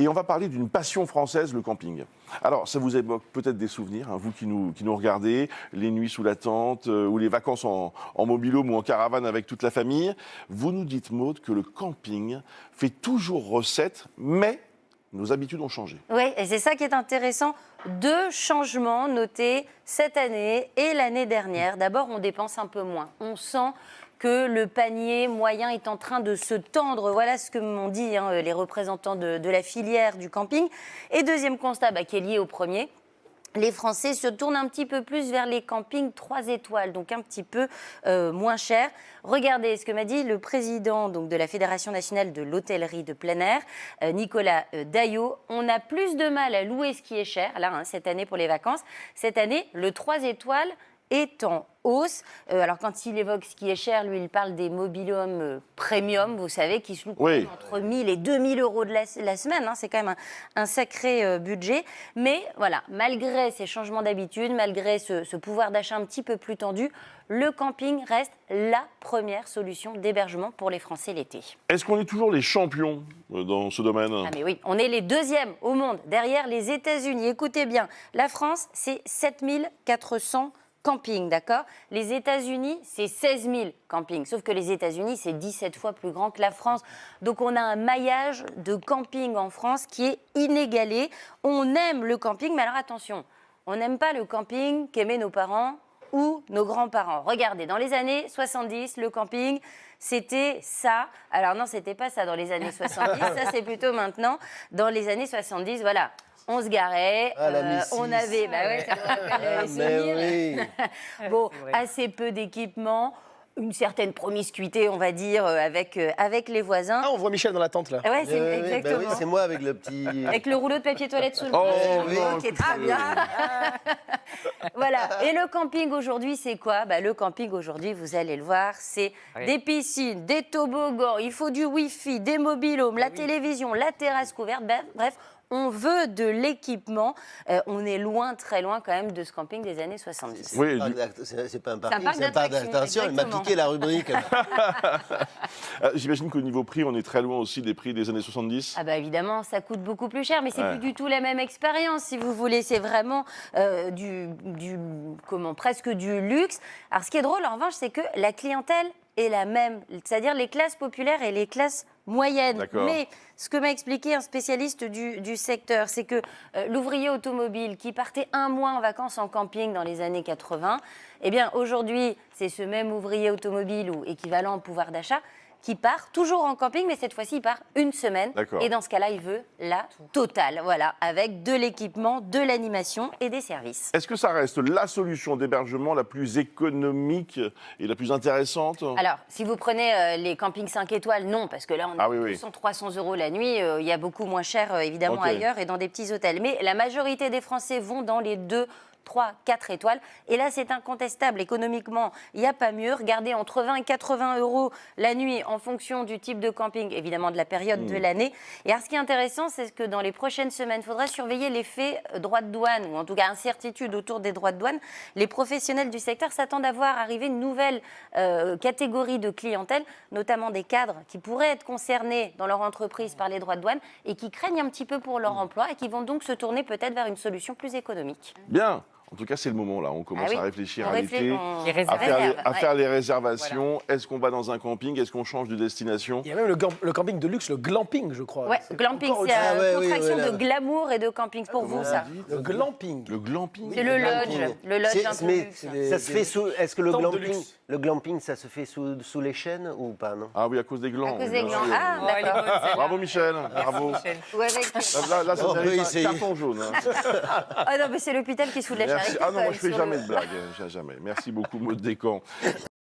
Et on va parler d'une passion française, le camping. Alors, ça vous évoque peut-être des souvenirs, hein, vous qui nous regardez, les nuits sous la tente, ou les vacances en mobil-home ou en caravane avec toute la famille. Vous nous dites, Maude, que le camping fait toujours recette, mais nos habitudes ont changé. Oui, et c'est ça qui est intéressant. Deux changements notés cette année et l'année dernière. D'abord, on dépense un peu moins. On sent que le panier moyen est en train de se tendre. Voilà ce que m'ont dit les représentants de la filière du camping. Et deuxième constat, qui est lié au premier, les Français se tournent un petit peu plus vers les campings 3 étoiles, donc un petit peu moins cher. Regardez ce que m'a dit le président de la Fédération nationale de l'hôtellerie de plein air, Nicolas Daillot. On a plus de mal à louer ce qui est cher, là, cette année pour les vacances. Cette année, le 3 étoiles est en hausse. Alors quand il évoque ce qui est cher, lui, il parle des mobil-homes premium, vous savez, qui se louent entre 1 000 et 2 000 euros de la semaine. C'est quand même un sacré budget. Mais voilà, malgré ces changements d'habitude, malgré ce pouvoir d'achat un petit peu plus tendu, le camping reste la première solution d'hébergement pour les Français l'été. Est-ce qu'on est toujours les champions dans ce domaine ? Ah mais oui, on est les deuxièmes au monde, derrière les États-Unis. Écoutez bien, la France, c'est 7 400 camping, d'accord? Les États-Unis, c'est 16 000 campings. Sauf que les États-Unis, c'est 17 fois plus grand que la France. Donc, on a un maillage de camping en France qui est inégalé. On aime le camping, mais alors attention, on n'aime pas le camping qu'aimaient nos parents ou nos grands-parents. Regardez, dans les années 70, le camping, c'était ça. Alors non, c'était pas ça dans les années 70, ça c'est plutôt maintenant. Dans les années 70, voilà. On se garait, on avait, ça me rappelle les souvenirs. Oui. Bon, assez peu d'équipement, une certaine promiscuité, on va dire, avec les voisins. Ah, on voit Michel dans la tente, là. Ouais, c'est exactement. Oui, c'est moi avec le petit... Avec le rouleau de papier toilette sous le bras, qui est très bien. Voilà. Et le camping aujourd'hui, c'est quoi? Le camping aujourd'hui, vous allez le voir, c'est des piscines, des toboggans, il faut du Wi-Fi, des mobil-homes, la télévision, la terrasse couverte, bref. On veut de l'équipement. On est loin, très loin quand même de ce camping des années 70. Oui, c'est pas un parking, c'est un parc d'attraction. Il m'a piqué la rubrique. J'imagine qu'au niveau prix, on est très loin aussi des prix des années 70. Ah évidemment, ça coûte beaucoup plus cher, mais c'est plus du tout la même expérience, si vous voulez. C'est vraiment presque du luxe. Alors, ce qui est drôle, en revanche, c'est que la clientèle est la même, c'est-à-dire les classes populaires et les classes moyennes. Mais ce que m'a expliqué un spécialiste du secteur, c'est que l'ouvrier automobile qui partait un mois en vacances en camping dans les années 80, eh bien aujourd'hui, c'est ce même ouvrier automobile ou équivalent au pouvoir d'achat qui part toujours en camping, mais cette fois-ci, il part une semaine. Et dans ce cas-là, il veut la totale, voilà, avec de l'équipement, de l'animation et des services. Est-ce que ça reste la solution d'hébergement la plus économique et la plus intéressante? Alors, si vous prenez les campings 5 étoiles, non, parce que là, on est à 200-300 euros la nuit. Il y a beaucoup moins cher, évidemment, ailleurs et dans des petits hôtels. Mais la majorité des Français vont dans les 2, 3, 4 étoiles. Et là, c'est incontestable. Économiquement, il n'y a pas mieux. Regardez, entre 20 et 80 euros la nuit en fonction du type de camping, évidemment de la période de l'année. Et alors, ce qui est intéressant, c'est que dans les prochaines semaines, il faudra surveiller l'effet droits de douane, ou en tout cas incertitude autour des droits de douane. Les professionnels du secteur s'attendent à voir arriver une nouvelle catégorie de clientèle, notamment des cadres qui pourraient être concernés dans leur entreprise par les droits de douane et qui craignent un petit peu pour leur emploi et qui vont donc se tourner peut-être vers une solution plus économique. Bien. En tout cas, c'est le moment, là. On commence à réfléchir à l'été, à faire les réservations. Voilà. Est-ce qu'on va dans un camping? Est-ce qu'on change de destination? Il y a même le camping de luxe, le glamping, je crois. Oui, glamping, c'est une contraction de glamour et de camping. Pour vous, ça. Le glamping. Le glamping. C'est le lodge. Le lodge un peu luxe. Ça se fait sous... Est-ce que le glamping, ça se fait sous les chaînes ou pas, non? Ah oui, à cause des glands. À cause des glands. Ah, d'accord. Bravo, Michel. Bravo. Là, c'est un carton jaune. Ah non, mais c'est l'hôpital qui soulève la charité. Ah non, moi je fais jamais de blague, jamais. Merci beaucoup, Maude Descamps.